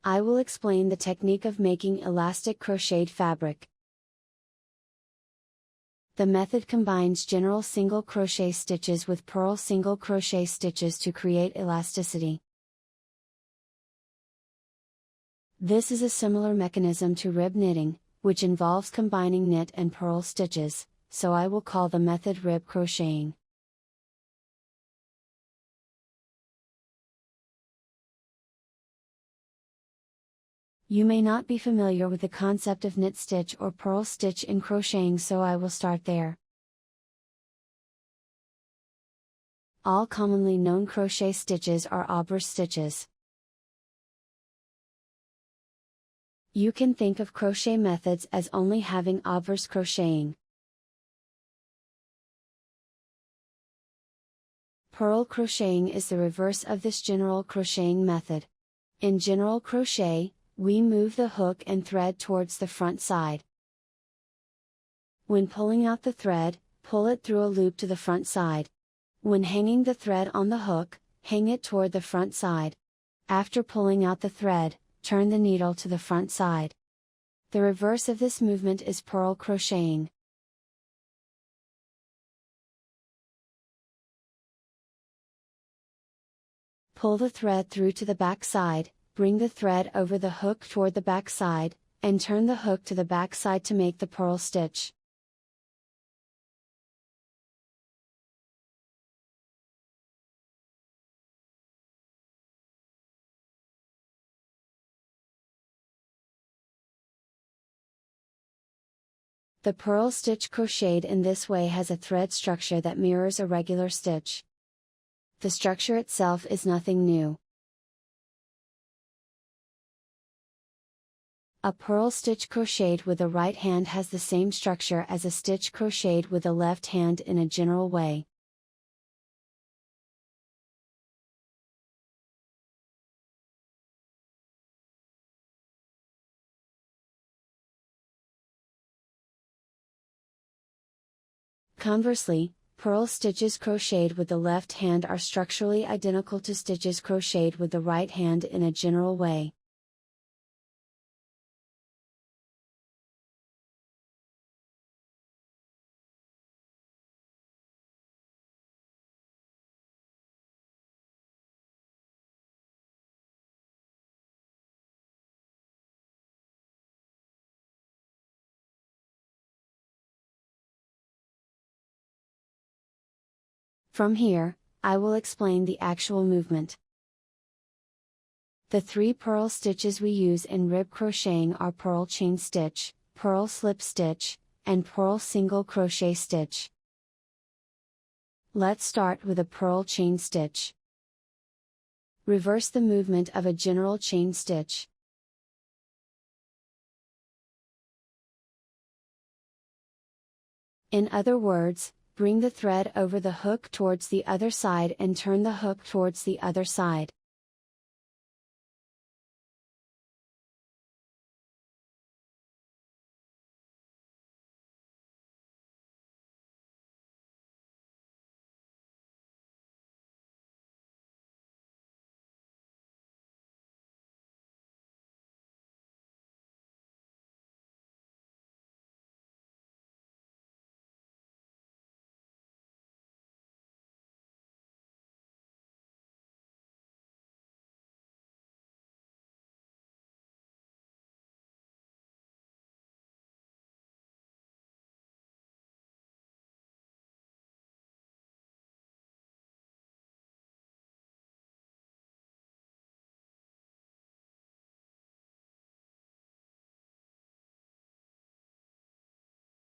I will explain the technique of making elastic crocheted fabric. The method combines general single crochet stitches with purl single crochet stitches to create elasticity. This is a similar mechanism to rib knitting, which involves combining knit and purl stitches, so I will call the method rib crocheting. You may not be familiar with the concept of knit stitch or purl stitch in crocheting, so I will start there. All commonly known crochet stitches are obverse stitches. You can think of crochet methods as only having obverse crocheting. Purl crocheting is the reverse of this general crocheting method. In general crochet, we move the hook and thread towards the front side. When pulling out the thread, pull it through a loop to the front side. When hanging the thread on the hook, hang it toward the front side. After pulling out the thread, turn the needle to the front side. The reverse of this movement is purl crocheting. Pull the thread through to the back side, bring the thread over the hook toward the back side, and turn the hook to the back side to make the purl stitch. The purl stitch crocheted in this way has a thread structure that mirrors a regular stitch. The structure itself is nothing new. A purl stitch crocheted with the right hand has the same structure as a stitch crocheted with the left hand in a general way. Conversely, purl stitches crocheted with the left hand are structurally identical to stitches crocheted with the right hand in a general way. From here, I will explain the actual movement. The three purl stitches we use in rib crocheting are purl chain stitch, purl slip stitch, and purl single crochet stitch. Let's start with a purl chain stitch. Reverse the movement of a general chain stitch. In other words, bring the thread over the hook towards the other side and turn the hook towards the other side.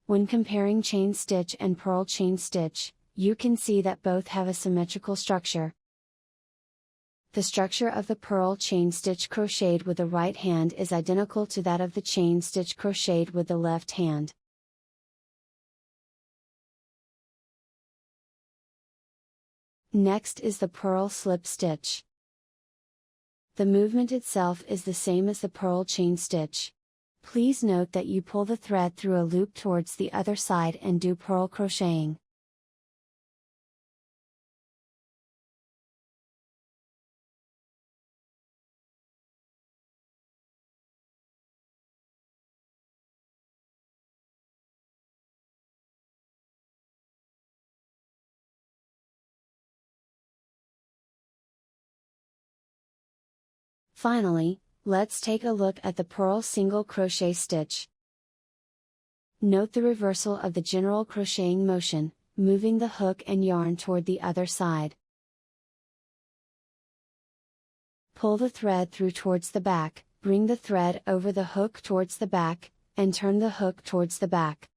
When comparing chain stitch and purl chain stitch, you can see that both have a symmetrical structure. The structure of the purl chain stitch crocheted with the right hand is identical to that of the chain stitch crocheted with the left hand. Next is the purl slip stitch. The movement itself is the same as the purl chain stitch. Please note that you pull the thread through a loop towards the other side and do purl crocheting. Finally, let's take a look at the purl single crochet stitch. Note the reversal of the general crocheting motion, moving the hook and yarn toward the other side. Pull the thread through towards the back, bring the thread over the hook towards the back, and turn the hook towards the back.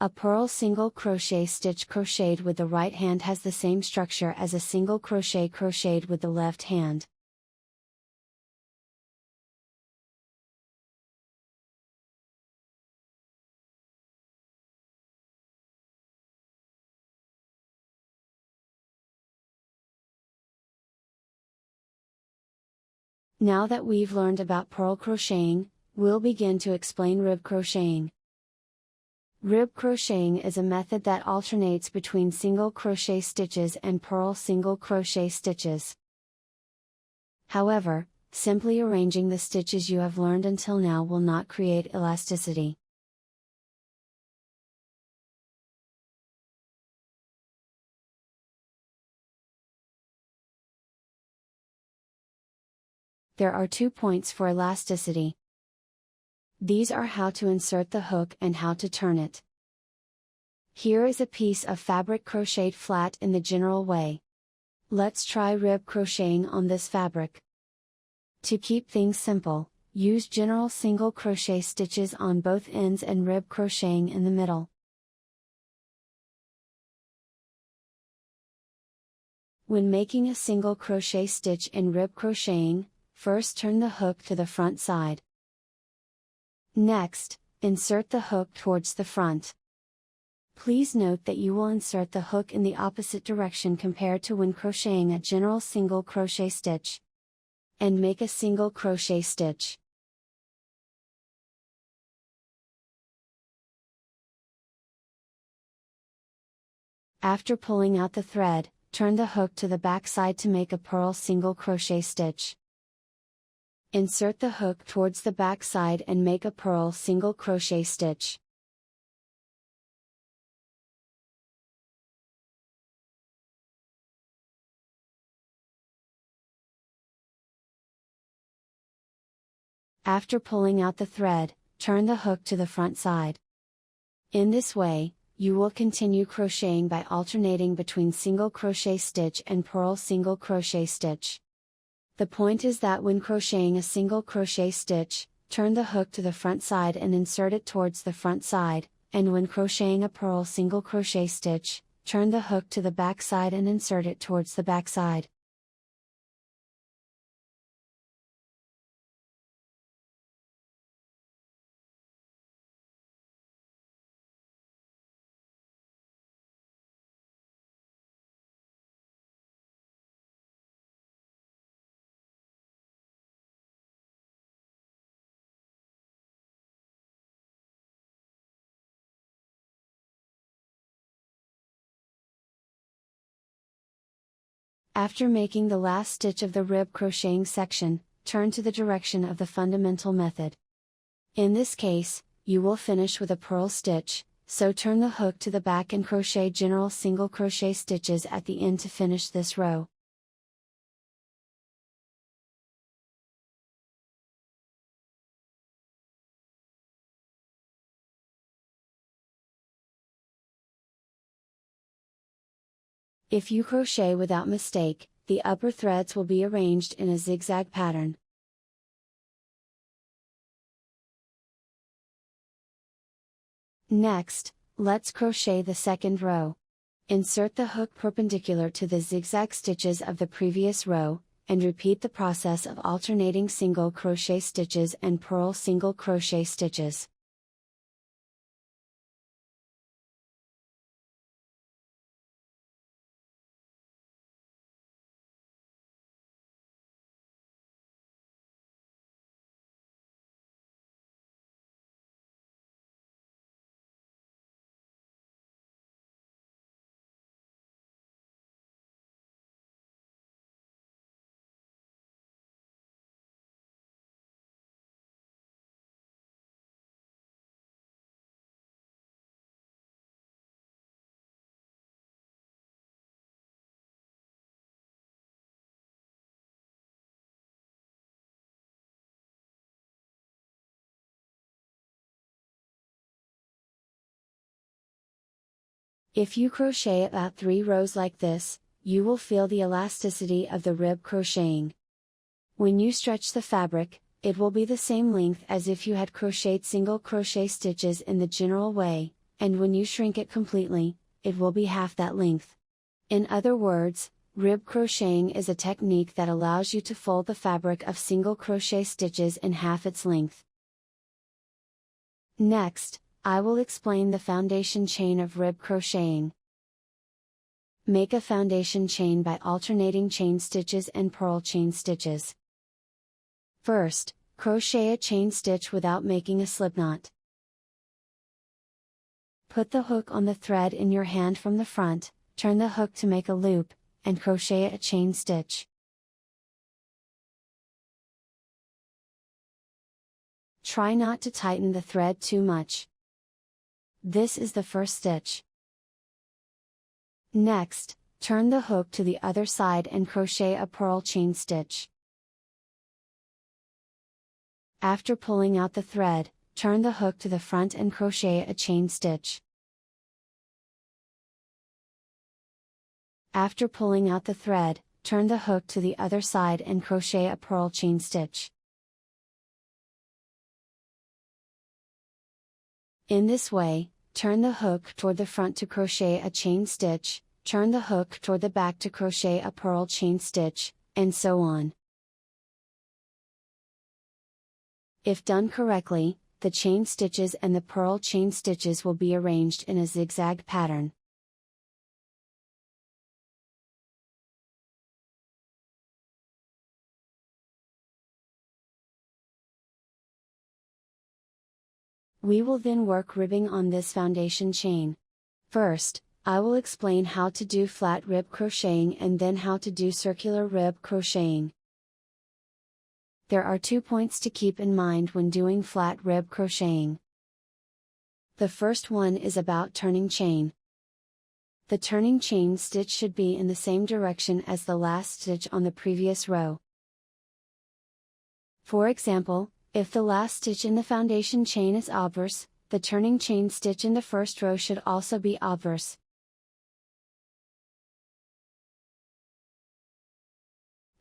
A purl single crochet stitch crocheted with the right hand has the same structure as a single crochet crocheted with the left hand. Now that we've learned about purl crocheting, we'll begin to explain rib crocheting. Rib crocheting is a method that alternates between single crochet stitches and purl single crochet stitches. However, simply arranging the stitches you have learned until now will not create elasticity. There are 2 points for elasticity. These are how to insert the hook and how to turn it. Here is a piece of fabric crocheted flat in the general way. Let's try rib crocheting on this fabric. To keep things simple, use general single crochet stitches on both ends and rib crocheting in the middle. When making a single crochet stitch in rib crocheting, first turn the hook to the front side. Next, insert the hook towards the front. Please note that you will insert the hook in the opposite direction compared to when crocheting a general single crochet stitch. And make a single crochet stitch. After pulling out the thread, turn the hook to the back side to make a purl single crochet stitch. Insert the hook towards the back side and make a purl single crochet stitch. After pulling out the thread, turn the hook to the front side. In this way, you will continue crocheting by alternating between single crochet stitch and purl single crochet stitch. The point is that when crocheting a single crochet stitch, turn the hook to the front side and insert it towards the front side, and when crocheting a purl single crochet stitch, turn the hook to the back side and insert it towards the back side. After making the last stitch of the rib crocheting section, turn to the direction of the fundamental method. In this case, you will finish with a purl stitch, so turn the hook to the back and crochet general single crochet stitches at the end to finish this row. If you crochet without mistake, the upper threads will be arranged in a zigzag pattern. Next, let's crochet the second row. Insert the hook perpendicular to the zigzag stitches of the previous row, and repeat the process of alternating single crochet stitches and purl single crochet stitches. If you crochet about 3 rows like this, you will feel the elasticity of the rib crocheting. When you stretch the fabric, it will be the same length as if you had crocheted single crochet stitches in the general way, and when you shrink it completely, it will be half that length. In other words, rib crocheting is a technique that allows you to fold the fabric of single crochet stitches in half its length. Next, I will explain the foundation chain of rib crocheting. Make a foundation chain by alternating chain stitches and purl chain stitches. First, crochet a chain stitch without making a slipknot. Put the hook on the thread in your hand from the front, turn the hook to make a loop, and crochet a chain stitch. Try not to tighten the thread too much. This is the first stitch. Next, turn the hook to the other side and crochet a purl chain stitch. After pulling out the thread, turn the hook to the front and crochet a chain stitch. After pulling out the thread, turn the hook to the other side and crochet a purl chain stitch. In this way, turn the hook toward the front to crochet a chain stitch, turn the hook toward the back to crochet a purl chain stitch, and so on. If done correctly, the chain stitches and the purl chain stitches will be arranged in a zigzag pattern. We will then work ribbing on this foundation chain. First, I will explain how to do flat rib crocheting and then how to do circular rib crocheting. There are 2 points to keep in mind when doing flat rib crocheting. The first one is about turning chain. The turning chain stitch should be in the same direction as the last stitch on the previous row. For example, if the last stitch in the foundation chain is obverse, the turning chain stitch in the first row should also be obverse.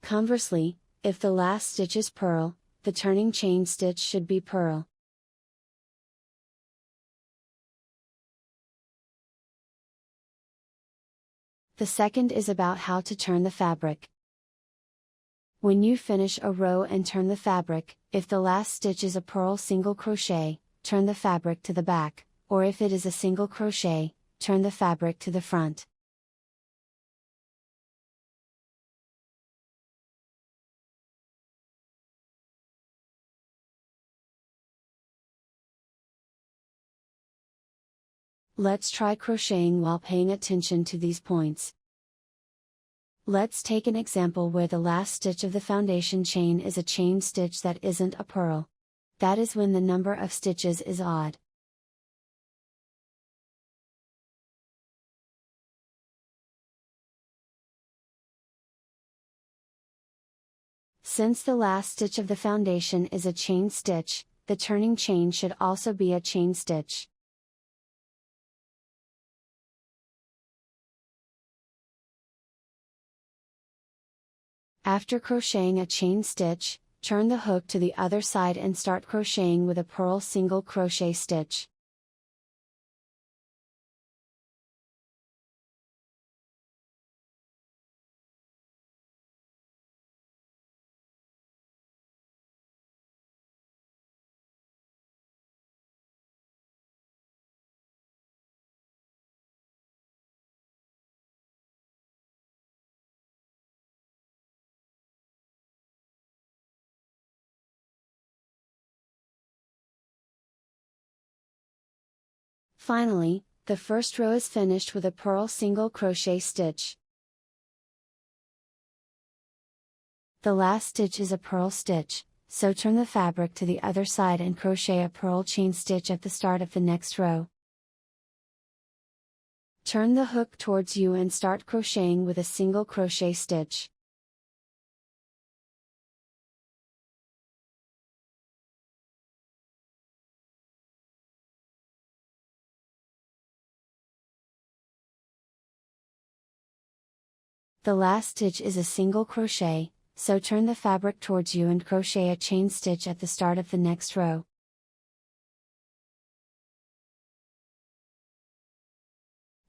Conversely, if the last stitch is purl, the turning chain stitch should be purl. The second is about how to turn the fabric. When you finish a row and turn the fabric, if the last stitch is a purl single crochet, turn the fabric to the back, or if it is a single crochet, turn the fabric to the front. Let's try crocheting while paying attention to these points. Let's take an example where the last stitch of the foundation chain is a chain stitch that isn't a purl. That is when the number of stitches is odd. Since the last stitch of the foundation is a chain stitch, the turning chain should also be a chain stitch. After crocheting a chain stitch, turn the hook to the other side and start crocheting with a purl single crochet stitch. Finally, the first row is finished with a purl single crochet stitch. The last stitch is a purl stitch, so turn the fabric to the other side and crochet a purl chain stitch at the start of the next row. Turn the hook towards you and start crocheting with a single crochet stitch. The last stitch is a single crochet, so turn the fabric towards you and crochet a chain stitch at the start of the next row.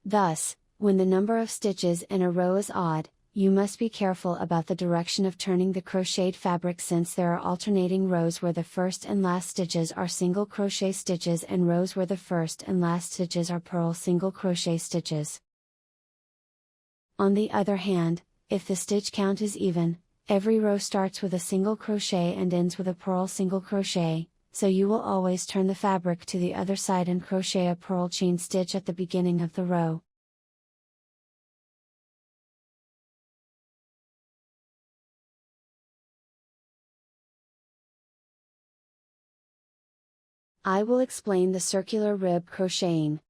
Thus, when the number of stitches in a row is odd, you must be careful about the direction of turning the crocheted fabric, since there are alternating rows where the first and last stitches are single crochet stitches and rows where the first and last stitches are purl single crochet stitches. On the other hand, if the stitch count is even, every row starts with a single crochet and ends with a purl single crochet, so you will always turn the fabric to the other side and crochet a purl chain stitch at the beginning of the row. I will explain the circular rib crocheting.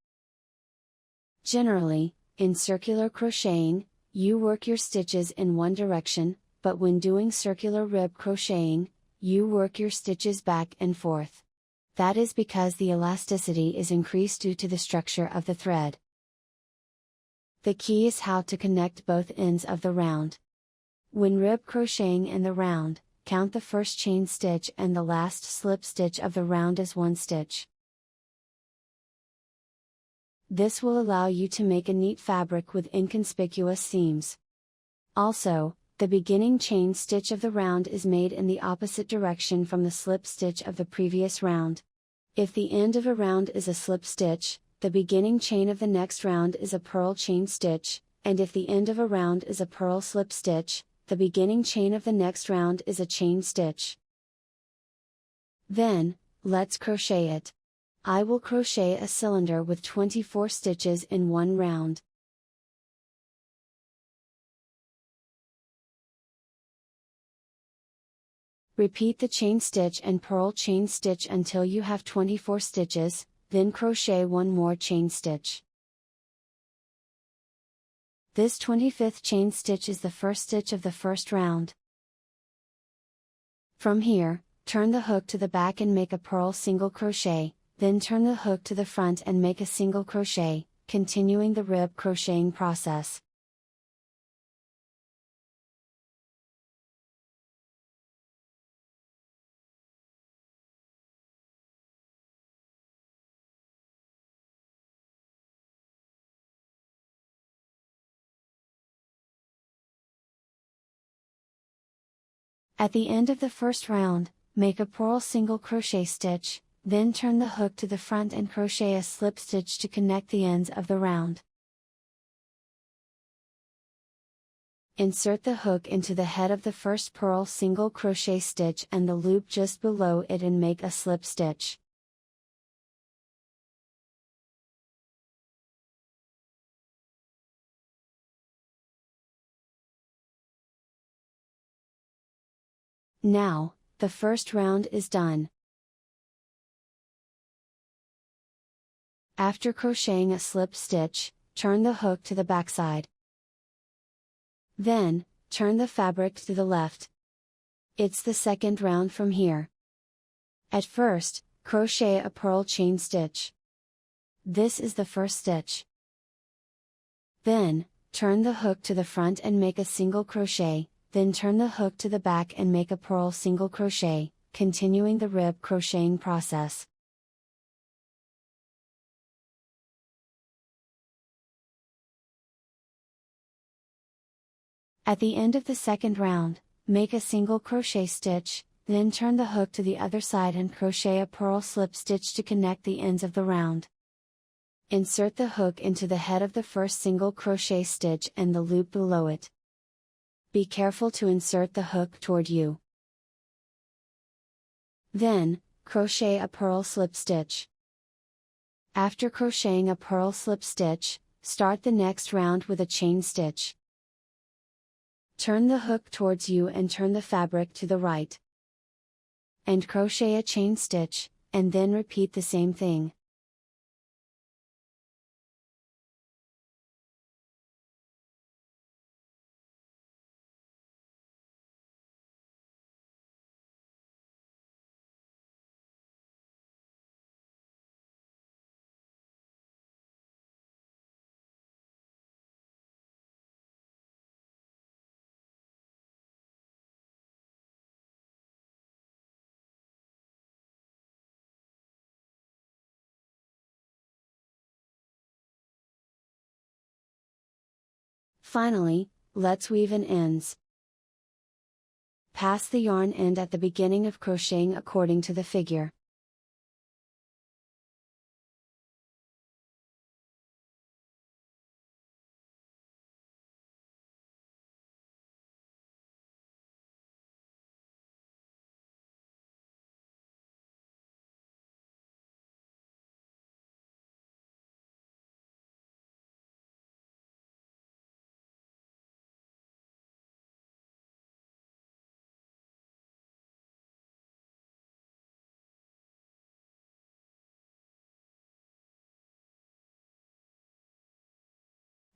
Generally, in circular crocheting, you work your stitches in one direction, but when doing circular rib crocheting, you work your stitches back and forth. That is because the elasticity is increased due to the structure of the thread. The key is how to connect both ends of the round. When rib crocheting in the round, count the first chain stitch and the last slip stitch of the round as one stitch. This will allow you to make a neat fabric with inconspicuous seams. Also, the beginning chain stitch of the round is made in the opposite direction from the slip stitch of the previous round. If the end of a round is a slip stitch, the beginning chain of the next round is a purl chain stitch, and if the end of a round is a purl slip stitch, the beginning chain of the next round is a chain stitch. Then, let's crochet it. I will crochet a cylinder with 24 stitches in one round. Repeat the chain stitch and purl chain stitch until you have 24 stitches, then crochet one more chain stitch. This 25th chain stitch is the first stitch of the first round. From here, turn the hook to the back and make a purl single crochet, then turn the hook to the front and make a single crochet, continuing the rib crocheting process. At the end of the first round, make a purl single crochet stitch, then turn the hook to the front and crochet a slip stitch to connect the ends of the round. Insert the hook into the head of the first purl single crochet stitch and the loop just below it and make a slip stitch. Now, the first round is done. After crocheting a slip stitch, turn the hook to the backside. Then, turn the fabric to the left. It's the second round from here. At first, crochet a purl chain stitch. This is the first stitch. Then, turn the hook to the front and make a single crochet, then turn the hook to the back and make a purl single crochet, continuing the rib crocheting process. At the end of the second round, make a single crochet stitch, then turn the hook to the other side and crochet a purl slip stitch to connect the ends of the round. Insert the hook into the head of the first single crochet stitch and the loop below it. Be careful to insert the hook toward you. Then, crochet a purl slip stitch. After crocheting a purl slip stitch, start the next round with a chain stitch. Turn the hook towards you and turn the fabric to the right. And crochet a chain stitch, and then repeat the same thing. Finally, let's weave in ends. Pass the yarn end at the beginning of crocheting according to the figure.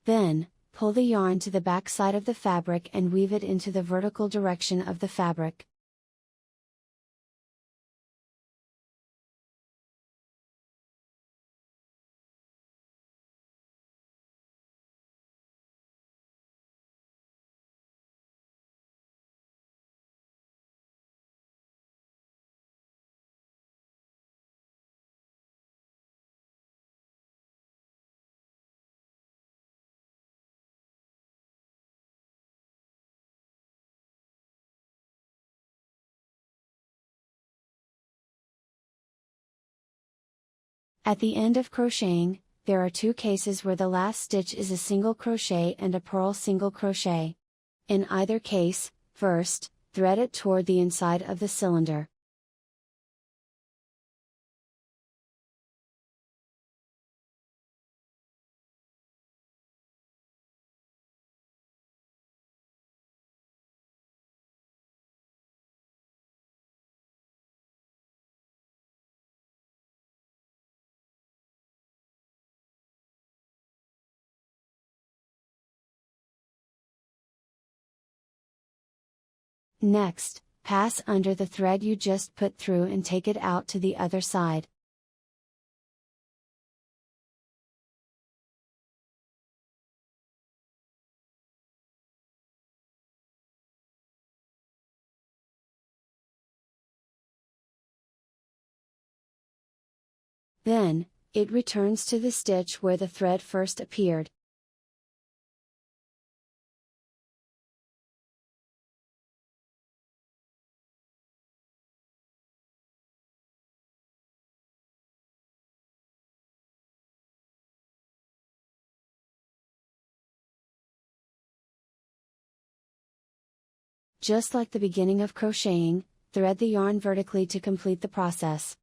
Then, pull the yarn to the back side of the fabric and weave it into the vertical direction of the fabric. At the end of crocheting, there are two cases where the last stitch is a single crochet and a purl single crochet. In either case, first, thread it toward the inside of the cylinder. Next, pass under the thread you just put through and take it out to the other side. Then, it returns to the stitch where the thread first appeared. Just like the beginning of crocheting, thread the yarn vertically to complete the process.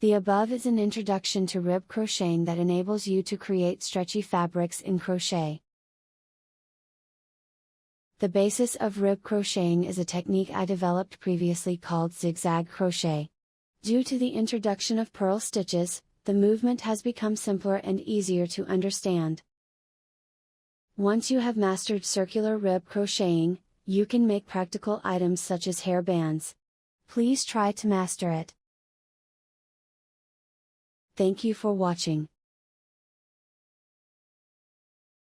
The above is an introduction to rib crocheting that enables you to create stretchy fabrics in crochet. The basis of rib crocheting is a technique I developed previously called zigzag crochet. Due to the introduction of purl stitches, the movement has become simpler and easier to understand. Once you have mastered circular rib crocheting, you can make practical items such as hair bands. Please try to master it. Thank you for watching.